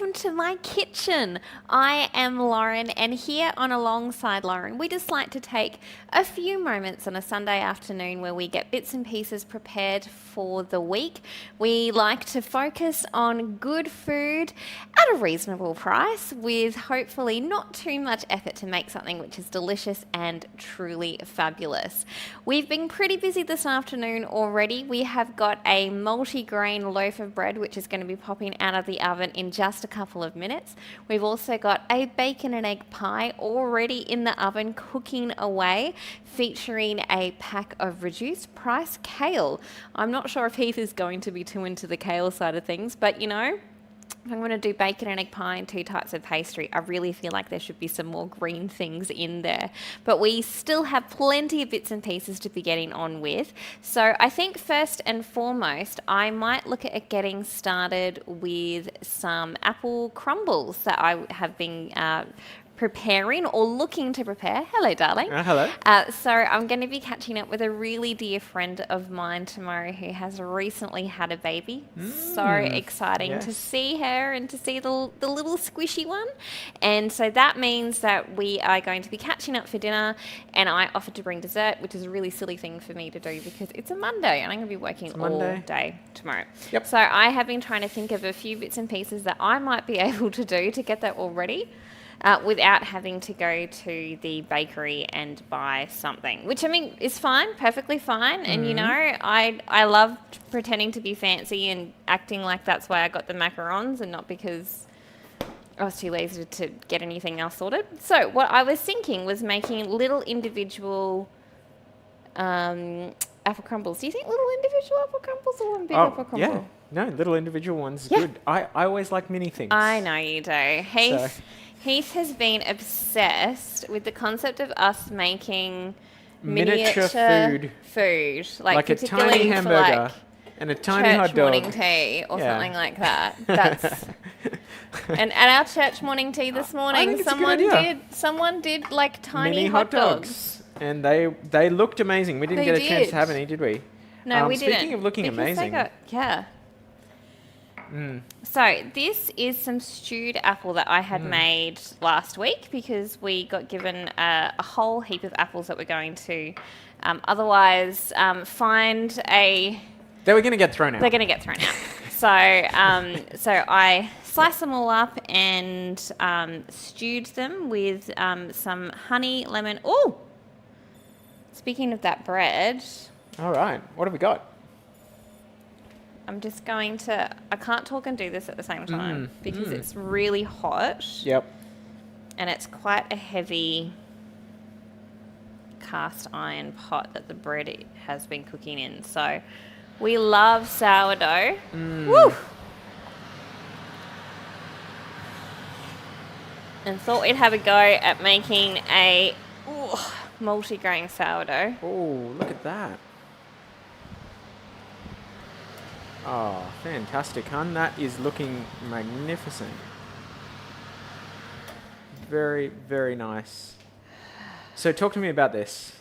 welcome to my kitchen. I am Lauren, and here on Alongside Lauren, we just like to take a few moments on a Sunday afternoon where we get bits and pieces prepared for the week. We like to focus on good food at a reasonable price with hopefully not too much effort to make something which is delicious and truly fabulous. We've been pretty busy this afternoon already. We have got a multi-grain loaf of bread which is going to be popping out of the oven in just a couple of minutes. We've also got a bacon and egg pie already in the oven cooking away, featuring a pack of reduced price kale. I'm not sure if Heath is going to be too into the kale side of things, but you know, if I'm going to do bacon and egg pie and 2 types of pastry, I really feel like there should be some more green things in there. But we still have plenty of bits and pieces to be getting on with. So I think first and foremost, I might look at getting started with some apple crumbles that I have been preparing or looking to prepare. Hello, darling. Hello. So I'm going to be catching up with a really dear friend of mine tomorrow who has recently had a baby. So exciting to see her and to see the little squishy one. And so that means that we are going to be catching up for dinner, and I offered to bring dessert, which is a really silly thing for me to do because it's a Monday and I'm going to be working all day tomorrow. Yep. So I have been trying to think of a few bits and pieces that I might be able to do to get that all ready. Without having to go to the bakery and buy something, which I mean is fine, perfectly fine. And you know, I love pretending to be fancy and acting like that's why I got the macarons and not because I was too lazy to get anything else sorted. So what I was thinking was making little individual apple crumbles. Do you think little individual apple crumbles or one big apple crumble? Yeah. No, little individual ones are good. I always like mini things. I know you do. Heath has been obsessed with the concept of us making miniature food, like a tiny hamburger and a tiny hot dog, morning tea or something like that. That's and at our church morning tea this morning, someone did like tiny mini hot dogs, and they looked amazing. We didn't get a chance to have any, did we? No, we didn't. Speaking of looking amazing, So this is some stewed apple that I had made last week because we got given a whole heap of apples that we're going to otherwise find a... They were going to get thrown out. They're going to get thrown out. So I sliced them all up and stewed them with some honey, lemon... Oh! Speaking of that bread... All right. What have we got? I'm just going to... I can't talk and do this at the same time because it's really hot. Yep. And it's quite a heavy cast iron pot that the bread has been cooking in. So we love sourdough. Woo! And thought we'd have a go at making a multi-grain sourdough. Oh, look at that. Oh, fantastic, hun. That is looking magnificent. Very, very nice. So talk to me about this.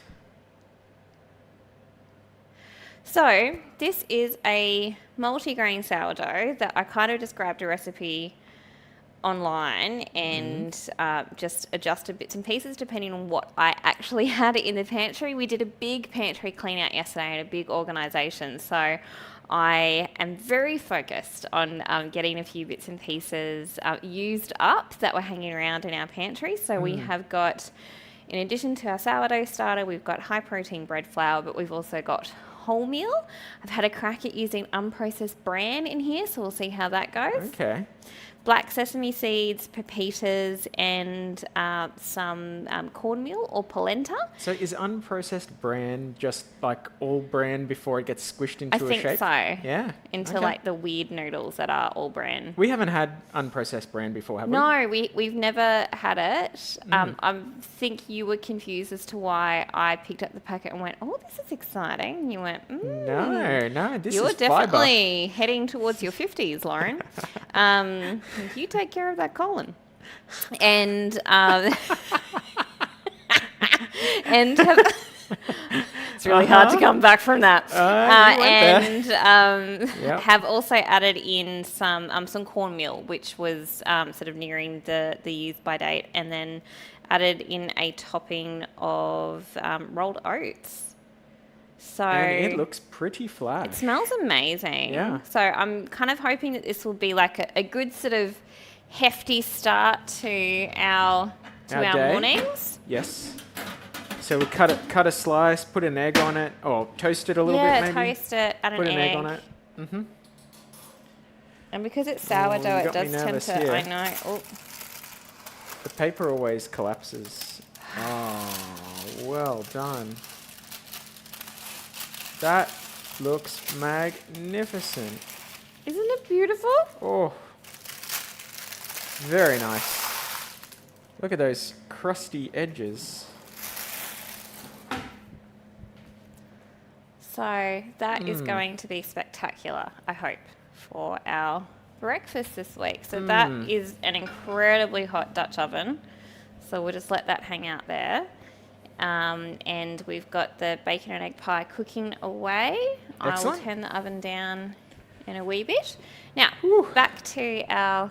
So this is a multi-grain sourdough that I kind of just grabbed a recipe online and just adjusted bits and pieces depending on what I actually had in the pantry. We did a big pantry clean out yesterday and a big organisation. So I am very focused on getting a few bits and pieces used up that were hanging around in our pantry. So we have got, in addition to our sourdough starter, we've got high protein bread flour, but we've also got wholemeal. I've had a crack at using unprocessed bran in here, so we'll see how that goes. Okay. Black sesame seeds, pepitas, and some cornmeal or polenta. So is unprocessed bran just like all bran before it gets squished into a shape? I think so. Yeah. Into like the weird noodles that are all bran. We haven't had unprocessed bran before, have we? No, we've never had it. I think you were confused as to why I picked up the packet and went, oh, this is exciting. And you went, No, this is You're definitely fibre. heading towards your 50s, Lauren. You take care of that colon. And It's really hard to come back from that. You went there. And Yep. have also added in some cornmeal, which was sort of nearing the use by date, and then added in a topping of rolled oats. So And it looks pretty flat. it smells amazing. Yeah. So I'm kind of hoping that this will be like a good sort of hefty start to our day. mornings. Yes. So we cut a slice, put an egg on it, or toast it a little bit maybe. Toast it, add Put an an egg on egg. it. Mm-hmm. And because it's sourdough, you it got me does tend nervous to. here. I know. Oh, The paper always collapses. Oh, well done. That looks magnificent. isn't it beautiful? Oh, very nice. Look at those crusty edges. So that is going to be spectacular, I hope, for our breakfast this week. So that is an incredibly hot Dutch oven. So we'll just let that hang out there. And we've got the bacon and egg pie cooking away. I will Excellent. turn the oven down in a wee bit. Now, back to our...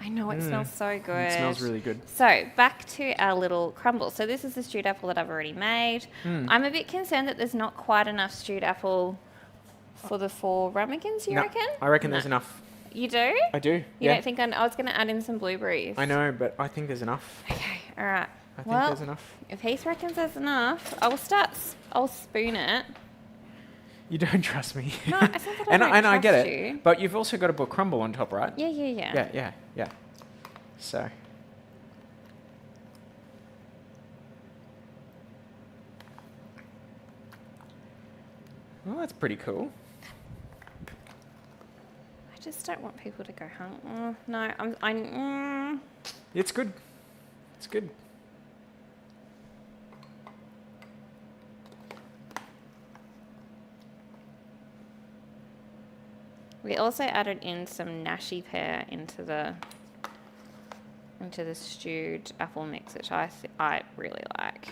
I know it smells so good. It smells really good. So back to our little crumble. So this is the stewed apple that I've already made. I'm a bit concerned that there's not quite enough stewed apple for the 4 ramekins, you No, reckon? I reckon No. there's enough. You do? I do. You yeah. don't think I was going to add in some blueberries? I know, but I think there's enough. Okay, all right. I think there's enough. If he reckons there's enough, I'll spoon it. You don't trust me. No, it's not that I and don't and I get trust it. you. But you've also got to put crumble on top, right? Yeah. Yeah. So. Well, that's pretty cool. I just don't want people to go home. No, It's good. It's good. We also added in some nashi pear into the stewed apple mix, which I really like.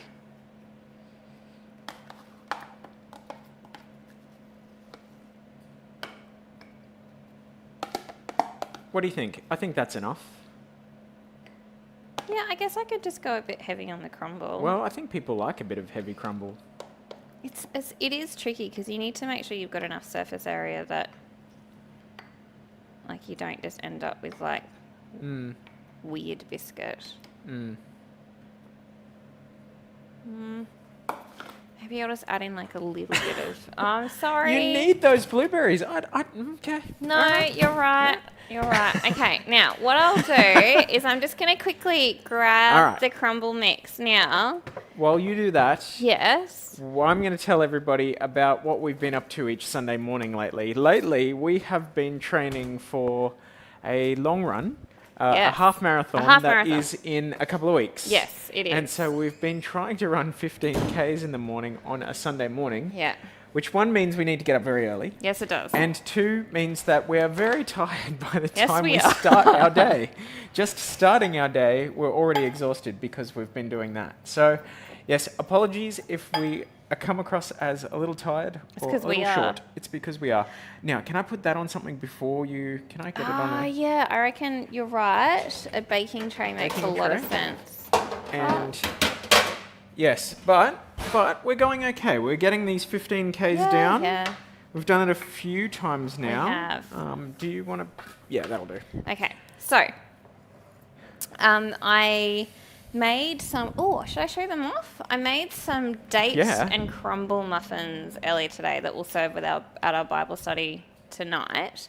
What do you think? I think that's enough. Yeah, I guess I could just go a bit heavy on the crumble. Well, I think people like a bit of heavy crumble. It is tricky because you need to make sure you've got enough surface area that, like, you don't just end up with like weird biscuit. Maybe I'll just add in like a little bit of. Oh, I'm sorry. You need those blueberries. Okay. No, All right. you're right. You're right. Okay, now what I'll do is I'm just going to quickly grab the crumble mix now. While you do that, Yes. well, I'm going to tell everybody about what we've been up to each Sunday morning lately. Lately, we have been training for a long run, a Yes. half marathon A half that marathon. is in a couple of weeks. Yes, it is. And so we've been trying to run 15Ks in the morning on a Sunday morning, Yeah. which one means we need to get up very early. Yes, it does. And 2 means that we are very tired by the Yes, time we we are. start our day. Just starting our day, we're already exhausted because we've been doing that. So, yes, apologies if we come across as a little tired It's or a 'cause we little are. short. It's because we are. Now, can I put that on something before you? Can I get it on Yeah, I reckon you're right. A baking tray makes Baking a lot of tray? sense. And yes, but we're going okay. We're getting these 15Ks down. Yeah. We've done it a few times now. have. Do you want to? Yeah, that'll do. Okay, so I made some. Oh, should I show them off? I made some dates Yeah. and crumble muffins earlier today that we'll serve with at our Bible study tonight,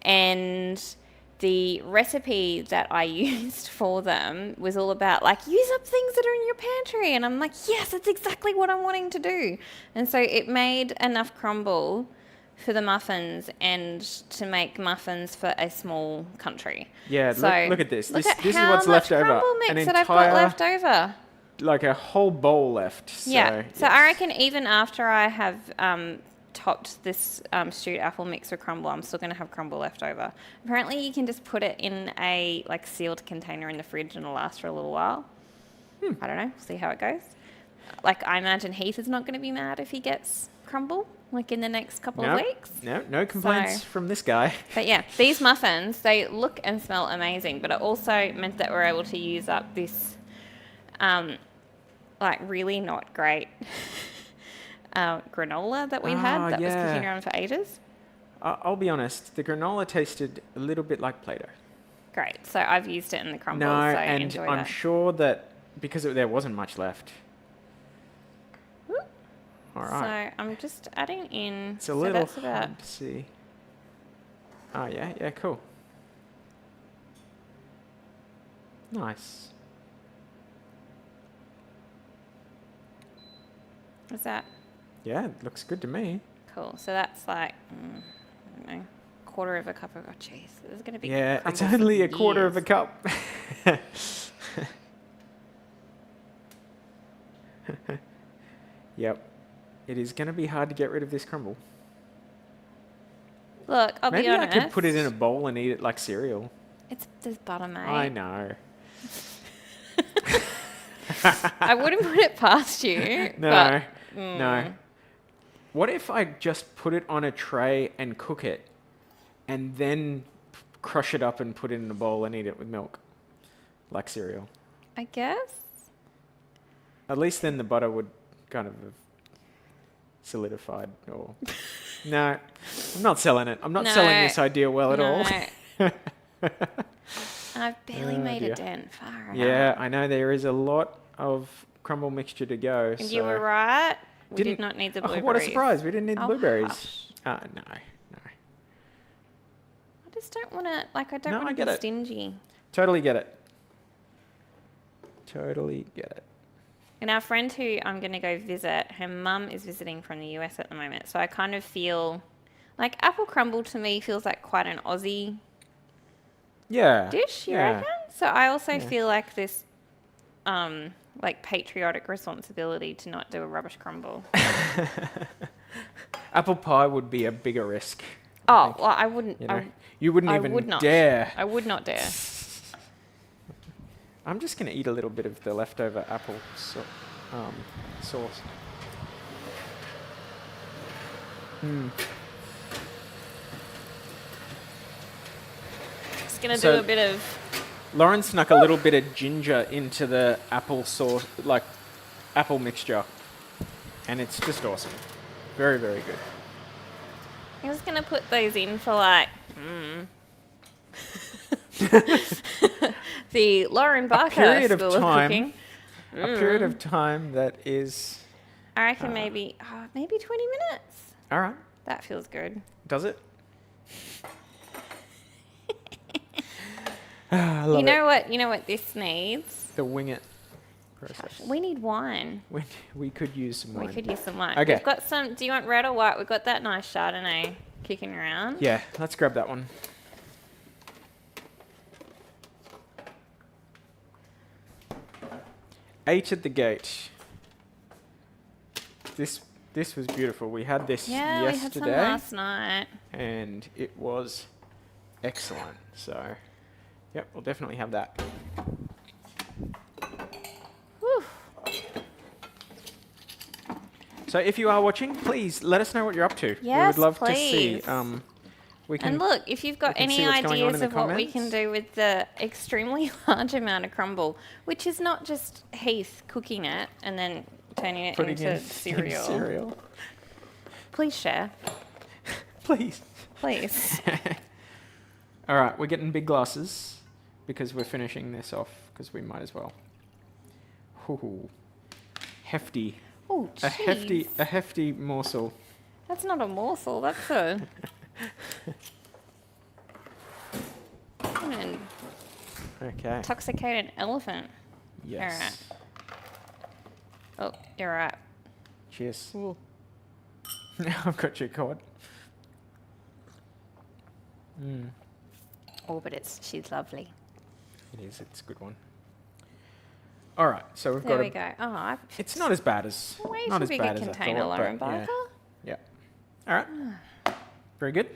and the recipe that I used for them was all about like use up things that are in your pantry, and I'm like, yes, that's exactly what I'm wanting to do, and so it made enough crumble for the muffins and to make muffins for a small country. Yeah, So look at this. Look This at is how what's much left over. crumble mix An that I've got entire, left over. like a whole bowl left. So, Yeah. So yes. I reckon even after I have topped this stewed apple mix with crumble, I'm still going to have crumble left over. Apparently, you can just put it in a like sealed container in the fridge and it'll last for a little while. I don't know. See how it goes. like, I imagine Heath is not going to be mad if he gets Crumble, like, in the next couple of weeks. No complaints from this guy. But yeah, these muffins, they look and smell amazing, but it also meant that we're able to use up this, like, really not great granola that we had that was kicking around for ages. I'll be honest, the granola tasted a little bit like Play-Doh. Great, so I've used it in the crumble, No, so and enjoy I'm that. sure that because there wasn't much left. Whoop. All right. So I'm just adding in. It's a little that's about, hard to see. Oh, yeah, cool. Nice. is that Yeah, it looks good to me. cool? So that's like, I don't know, quarter of a cup of, oh jeez, this is going to be Yeah, it's Crumble for only a quarter of a years. cup. Yep. It is going to be hard to get rid of this crumble. Look, I'll Maybe be honest. I could put it in a bowl and eat it like cereal. There's butter, mate. I know. I wouldn't put it past you. No, But, no. What if I just put it on a tray and cook it and then crush it up and put it in a bowl and eat it with milk? Like cereal. I guess. At least then the butter would kind of have solidified or... No, I'm not selling it. I'm not selling No. this idea well at all. I've barely Oh, made dear. a dent. Far Yeah, out. I know there is a lot of crumble mixture to go. And so you were right. We did Didn't- not need the Oh, blueberries. what a surprise. We didn't need the Oh, blueberries. hush. No. I just don't want to, like, I don't No, I want get to be it. stingy. Totally get it. Totally get it. And our friend who I'm going to go visit, her mum is visiting from the US at the moment. So I kind of feel like apple crumble to me feels like quite an Aussie Yeah. dish, you yeah. reckon? So I also Yeah. feel like this, like, patriotic responsibility to not do a rubbish crumble. Apple pie would be a bigger risk. Oh, well, I wouldn't. You know, you wouldn't I even would not. dare. I would not dare. I'm just going to eat a little bit of the leftover apple sauce. Just going to So- do a bit of... Lauren snuck a little bit of ginger into the apple sauce, like apple mixture, and it's just awesome. Very, very good. I'm just going to put those in for, like... the Lauren Barker period of School of time. Cooking. A period of time that is... I reckon maybe 20 minutes. All right. That feels good. Does it? I love You know what this needs? the wing it process. We need wine. We could use some wine. We could use some wine. Okay. We've got some. Do you want red or white? We've got that nice Chardonnay kicking around. Yeah, let's grab that one. Eight at the gate. This was beautiful. We had this Yeah, we had some yesterday, last night. and it was excellent. So, yep, we'll definitely have that. Whew. So, if you are watching, please let us know what you're up to. We Yes, would love please. to see. We can. And look, if you've got we can see any what's going on in ideas the of what we comments. can do with the extremely large amount of crumble, which is not just Heath cooking it and then turning it putting into in cereal. cereal. Please share. Please. Please. All right, we're getting big glasses because we're finishing this off because we might as well. Ooh, hefty. Oh, A hefty, jeez. a hefty morsel. That's not a morsel. That's a... an Okay. intoxicated elephant. Yes. Oh, you're right. Cheers. Now I've got your card. Oh, but she's lovely. It is. It's a good one. All right, so we've There got we go. Oh, It's not as bad as way not too as big bad a as I container, thought, Lauren but Barker. yeah. All right. Very good.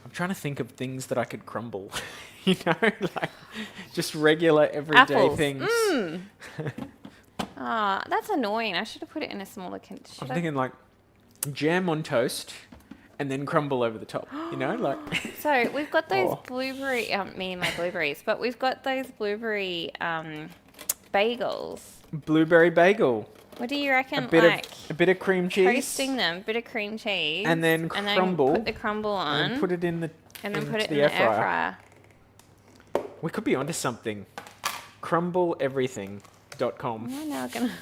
I'm trying to think of things that I could crumble. Like just regular everyday Apples. things. That's annoying. I should have put it in a smaller I'm thinking like jam on toast and then crumble over the top. Like. So we've got those Oh. blueberry, me and my blueberries, but we've got those blueberry bagels. Blueberry bagel. What do you reckon? A bit of cream cheese. Toasting them, bit of cream cheese, And then crumble. put the crumble on, And put it in the. and then put it in the the air fryer. We could be onto something. Crumbleeverything.com. Am I now gonna?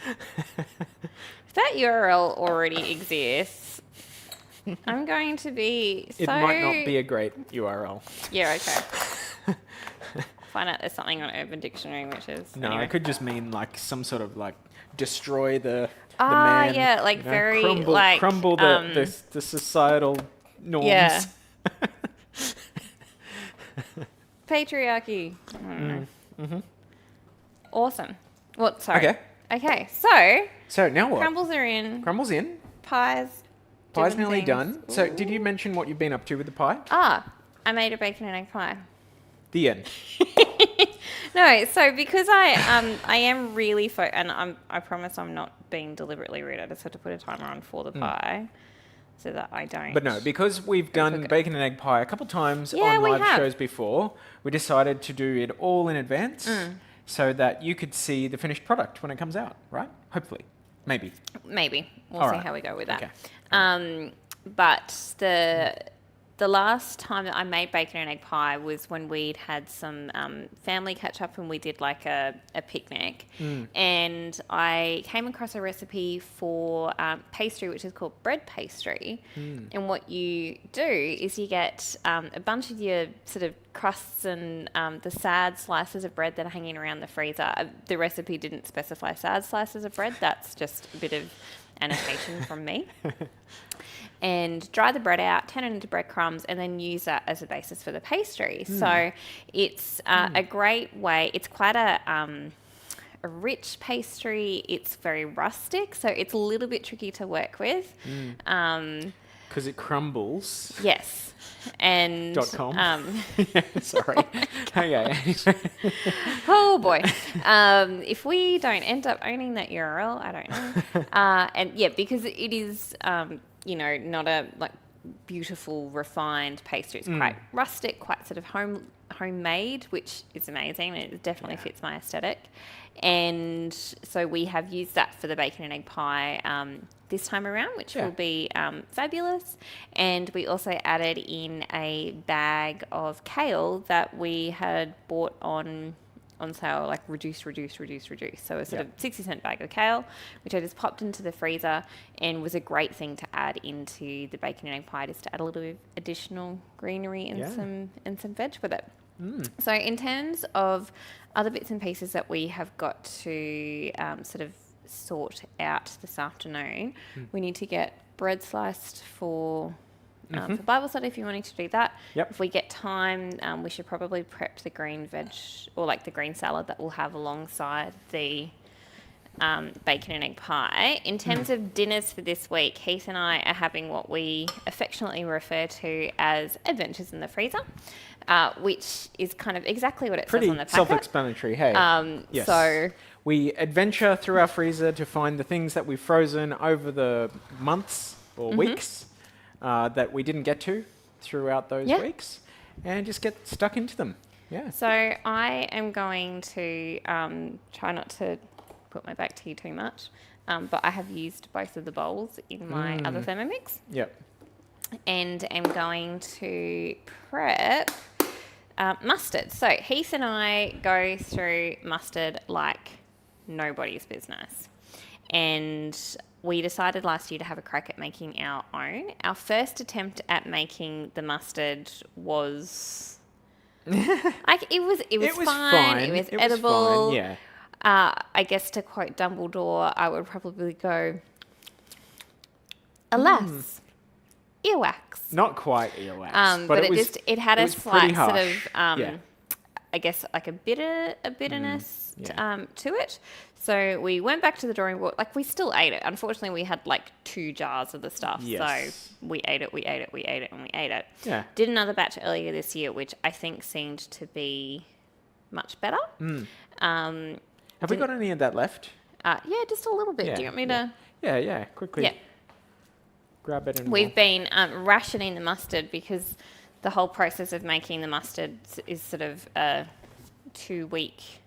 If that URL already exists, I'm going to be so. It might not be a great URL. Yeah. Okay. Find out there's something on Urban Dictionary, which is No, anyway. it could just mean like some sort of like destroy the Ah, man. yeah, like very, crumble, like, crumble the societal norms. Yeah. Patriarchy. I don't know. Mm-hmm. Awesome. What? Sorry. Okay. Okay. So So now what? crumbles are in. Crumble's in. Pies. Pie's doing nearly things. done. So Ooh. did you mention what you've been up to with the pie? I made a bacon and egg pie. The end. No, so because I am really and I promise I'm not being deliberately rude. I just had to put a timer on for the pie, so that I don't. But no, because we've done cook it. bacon and egg pie a couple times Yeah, on we live have. shows before, we decided to do it all in advance so that you could see the finished product when it comes out, right? Hopefully. Maybe. Maybe we'll All see right. how we go with that. Okay. But the last time that I made bacon and egg pie was when we'd had some family catch up and we did like a picnic, and I came across a recipe for pastry which is called bread pastry. And what you do is you get a bunch of your sort of crusts and the sad slices of bread that are hanging around the freezer. The recipe didn't specify sad slices of bread. That's just a bit of annotation from me. And dry the bread out, turn it into breadcrumbs, and then use that as a basis for the pastry. So it's a great way. It's quite a rich pastry. It's very rustic, so it's a little bit tricky to work with. Because it crumbles. Yes. And .com. Sorry. Okay. oh boy, if we don't end up owning that URL, I don't know. And yeah, because it is, not a like beautiful refined pastry. It's quite rustic, quite sort of homemade, which is amazing. It definitely fits my aesthetic. And so we have used that for the bacon and egg pie this time around, which will be fabulous. And we also added in a bag of kale that we had bought on sale, like reduce. So a sort of 60-cent bag of kale, which I just popped into the freezer and was a great thing to add into the bacon and egg pie, just to add a little bit of additional greenery and some veg with it. So in terms of other bits and pieces that we have got to sort of sort out this afternoon, we need to get bread sliced for Bible study if you're wanting to do that. Yep. If we get time, we should probably prep the green veg or like the green salad that we'll have alongside the bacon and egg pie. In terms of dinners for this week, Heath and I are having what we affectionately refer to as adventures in the freezer, which is kind of exactly what it says on the Pretty packet. self-explanatory, hey. Yes. So we adventure through our freezer to find the things that we've frozen over the months or weeks that we didn't get to throughout those weeks, and just get stuck into them. Yeah. So I am going to try not to put my back to you too much, but I have used both of the bowls in my other Thermomix, Yep. and am going to prep mustard. So Heath and I go through mustard like nobody's business, and we decided last year to have a crack at making our own. Our first attempt at making the mustard was like it was fine. It was edible. Fine, yeah. I guess to quote Dumbledore, I would probably go, alas, earwax. Not quite earwax. But it was, had it a was pretty slight sort harsh. of, Yeah. I guess like a bitterness yeah. to it. So we went back to the drawing board. Like we still ate it. Unfortunately, we had like 2 jars of the stuff. Yes. So we ate it, and we ate it. Yeah. Did another batch earlier this year, which I think seemed to be much better. Have we got any of that left? Yeah, just a little bit. Yeah, Do you want me yeah. to? Yeah, quickly. Yeah. Grab it and We've been rationing the mustard because the whole process of making the mustard is sort of a 2-week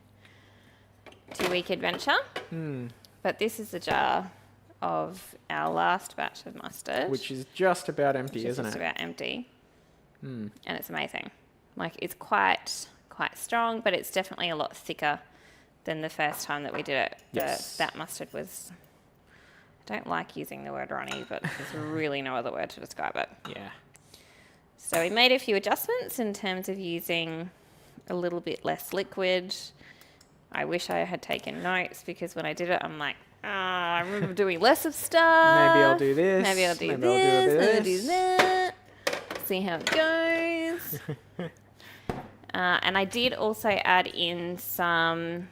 adventure. But this is the jar of our last batch of mustard, which is just about empty, which is isn't just it? about empty, and it's amazing. Like it's quite strong, but it's definitely a lot thicker than the first time that we did it. Yes. That mustard was. I don't like using the word runny, but there's really no other word to describe it. Yeah. So we made a few adjustments in terms of using a little bit less liquid. I wish I had taken notes because when I did it, I'm like, I remember doing less of stuff. Maybe I'll do this. Maybe I'll do Maybe this. I'll do Maybe I'll this. do that. See how it goes. And I did also add in some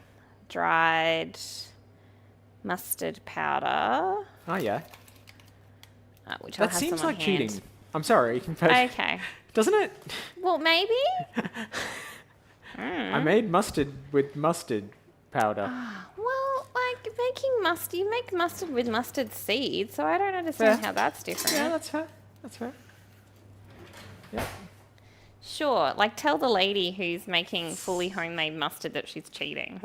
dried mustard powder, Oh, yeah. which I'll That have seems some on like hand. cheating. I'm sorry. Okay. Doesn't it? Well, maybe. I made mustard with mustard powder. Well, like making mustard, you make mustard with mustard seeds, so I don't understand Yeah. how that's different. Yeah, that's fair. That's fair. Yeah. Sure, like tell the lady who's making fully homemade mustard that she's cheating.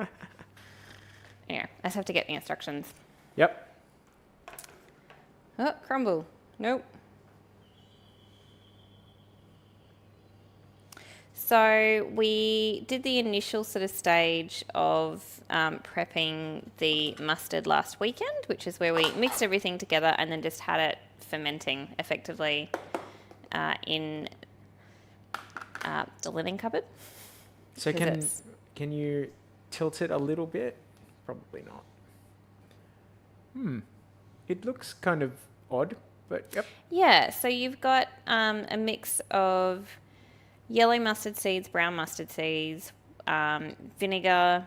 Yeah, I just have to get the instructions. Yep. Oh, crumble. Nope. So we did the initial sort of stage of prepping the mustard last weekend, which is where we mixed everything together and then just had it fermenting effectively in the linen cupboard. So 'Cause can you tilt it a little bit? Probably not. It looks kind of odd, but yep. Yeah, so you've got a mix of yellow mustard seeds, brown mustard seeds, vinegar,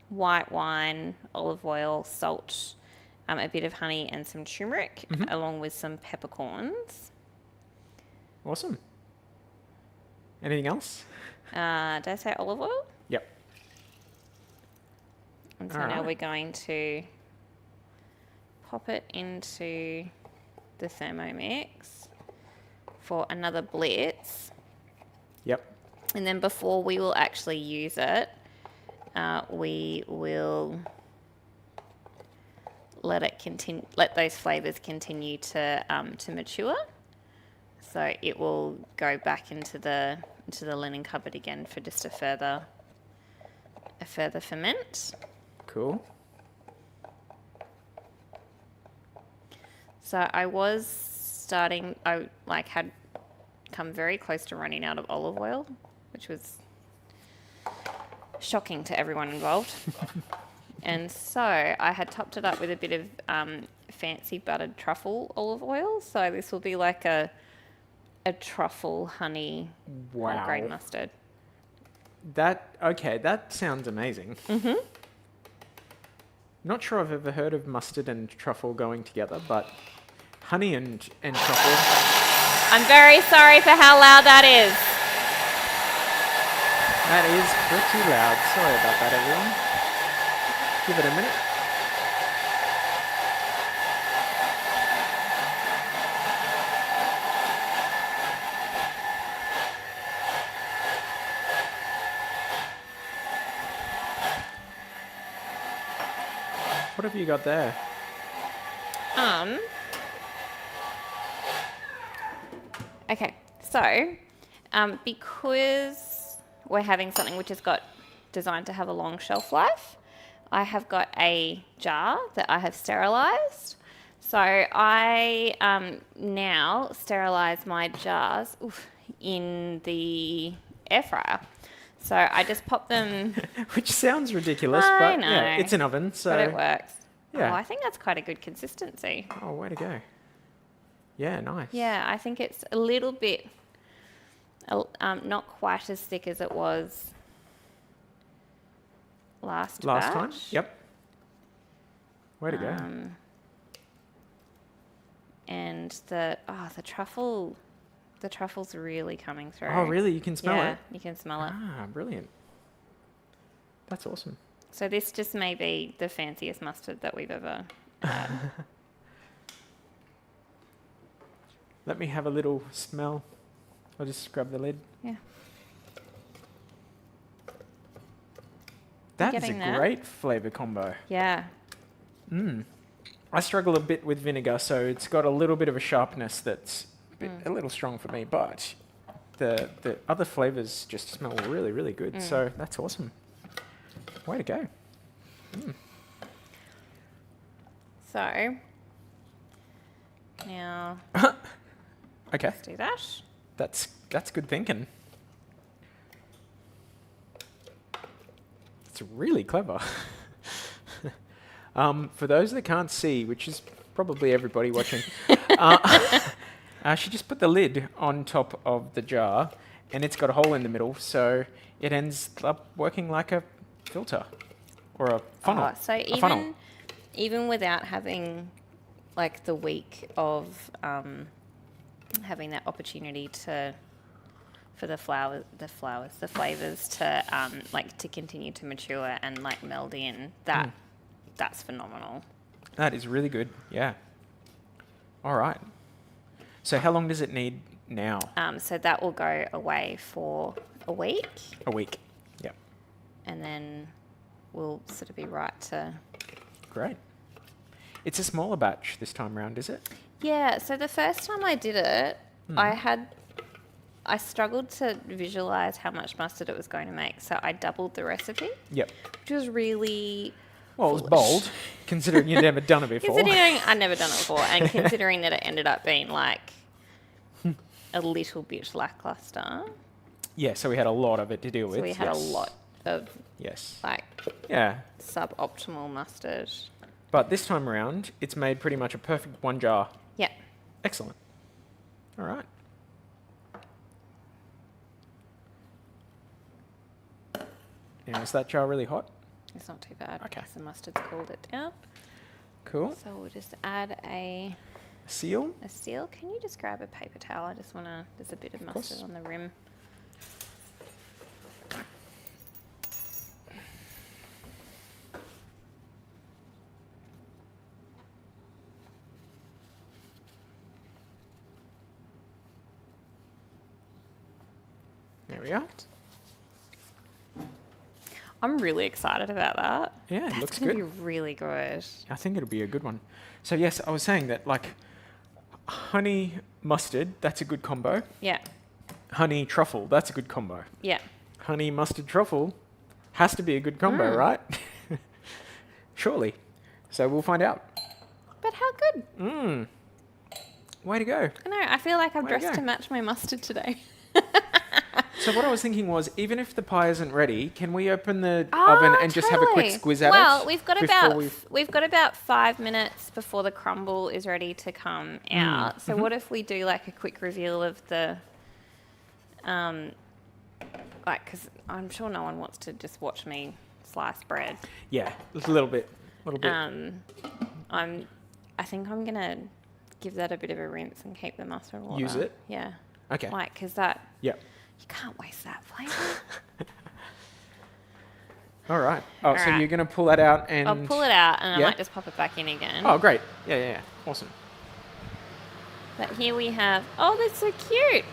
white wine, olive oil, salt, a bit of honey and some turmeric, along with some peppercorns. Awesome. Anything else? Did I say olive oil? Yep. And so All now right. we're going to pop it into the Thermomix for another blitz. Yep. And then before we will actually use it, we will let those flavors continue to mature. So it will go back into the linen cupboard again for just a further ferment. Cool. So I had come very close to running out of olive oil, which was shocking to everyone involved. And so I had topped it up with a bit of fancy buttered truffle olive oil. So this will be like a truffle honey whole grain mustard. That sounds amazing. Not sure I've ever heard of mustard and truffle going together, but honey and truffle. I'm very sorry for how loud that is. That is pretty loud. Sorry about that, everyone. Give it a minute. What have you got there? Okay, so because we're having something which has got designed to have a long shelf life, I have got a jar that I have sterilised. So I now sterilise my jars in the air fryer. So I just pop them. Which sounds ridiculous, I but know. yeah, it's an oven, so But it works. yeah. Oh, I think that's quite a good consistency. Oh, way to go. Yeah, nice. Yeah, I think it's a little bit not quite as thick as it was last time. batch. Yep. Way to go. And the truffle's really coming through. Oh, really? You can smell it? Yeah, you can smell it. Ah, brilliant. That's awesome. So this just may be the fanciest mustard that we've ever had. Let me have a little smell. I'll just grab the lid. Yeah. That is a Getting there. great flavour combo. Yeah. I struggle a bit with vinegar, so it's got a little bit of a sharpness that's a little strong for me, but the other flavours just smell really, really good. So that's awesome. Way to go. So now Okay, let's do that. that's good thinking. It's really clever. For those that can't see, which is probably everybody watching, she just put the lid on top of the jar, and it's got a hole in the middle, so it ends up working like a filter or a funnel. So even without having like the week of having that opportunity for the flavors to like to continue to mature and like meld in, that's phenomenal. That is really good. Yeah. All right. So how long does it need now? So that will go away for a week. A week. Yeah. And then we'll sort of be right to... Great. It's a smaller batch this time round, is it? Yeah, so the first time I did it, I struggled to visualise how much mustard it was going to make, so I doubled the recipe. Yep. Which was really... Well, it was bold, considering you'd never done it before. Considering I'd never done it before, and considering that it ended up being like a little bit lackluster. Yeah, so we had a lot of it to deal with. So we had a lot of like suboptimal mustard. But this time around, it's made pretty much a perfect one jar. Yeah. Excellent. All right. Now, is that jar really hot? It's not too bad. Okay. The mustard's cooled it down. Cool. So we'll just add a seal. Can you just grab a paper towel? I just want to, there's a bit of mustard on the rim. There we are. I'm really excited about that. Yeah, it looks good. That's going to be really good. I think it'll be a good one. So yes, I was saying that like honey mustard, that's a good combo. Yeah. Honey truffle, that's a good combo. Yeah. Honey mustard truffle has to be a good combo, right? Surely. So we'll find out. But how good? Way to go. I know. I feel like I've dressed to match my mustard today. So what I was thinking was, even if the pie isn't ready, can we open the oven and just have a quick squiz at it? Well, we've got about 5 minutes before the crumble is ready to come out. So what if we do like a quick reveal of the, like, because I'm sure no one wants to just watch me slice bread. Yeah, a little bit. I think I'm gonna give that a bit of a rinse and keep the mustard water. Use it? Yeah. Okay. Like, because that. Yep. You can't waste that flavour. All right. Oh, so you're going to pull that out and... I'll pull it out and I might just pop it back in again. Oh, great. Yeah. Awesome. But here we have... Oh, that's so cute.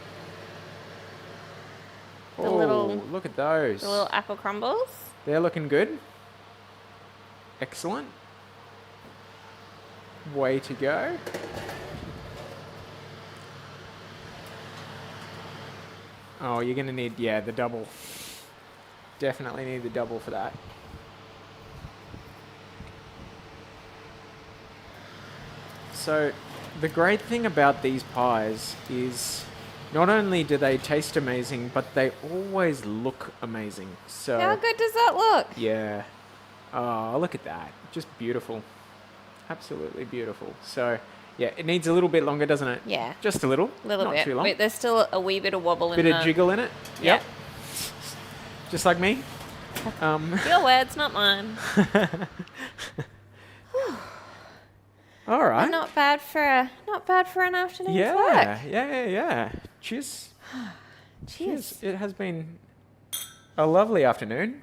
Look at those. The little apple crumbles. They're looking good. Excellent. Way to go. Oh, you're going to need, the double. Definitely need the double for that. So, the great thing about these pies is not only do they taste amazing, but they always look amazing. So how good does that look? Yeah. Oh, look at that. Just beautiful. Absolutely beautiful. So... yeah, it needs a little bit longer, doesn't it? Yeah. Just a little. Not bit. Too long. But there's still a wee bit of wobble in Bit of jiggle in it. Yep. Just like me. Your words, not mine. All right. Not bad for an afternoon's Yeah, work. yeah. Cheers. Cheers. It has been a lovely afternoon.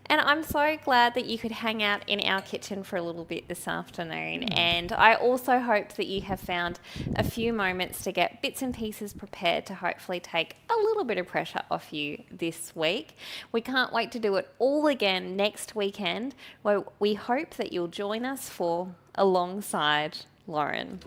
And I'm so glad that you could hang out in our kitchen for a little bit this afternoon. And I also hope that you have found a few moments to get bits and pieces prepared to hopefully take a little bit of pressure off you this week. We can't wait to do it all again next weekend, where we hope that you'll join us for Alongside Lauren.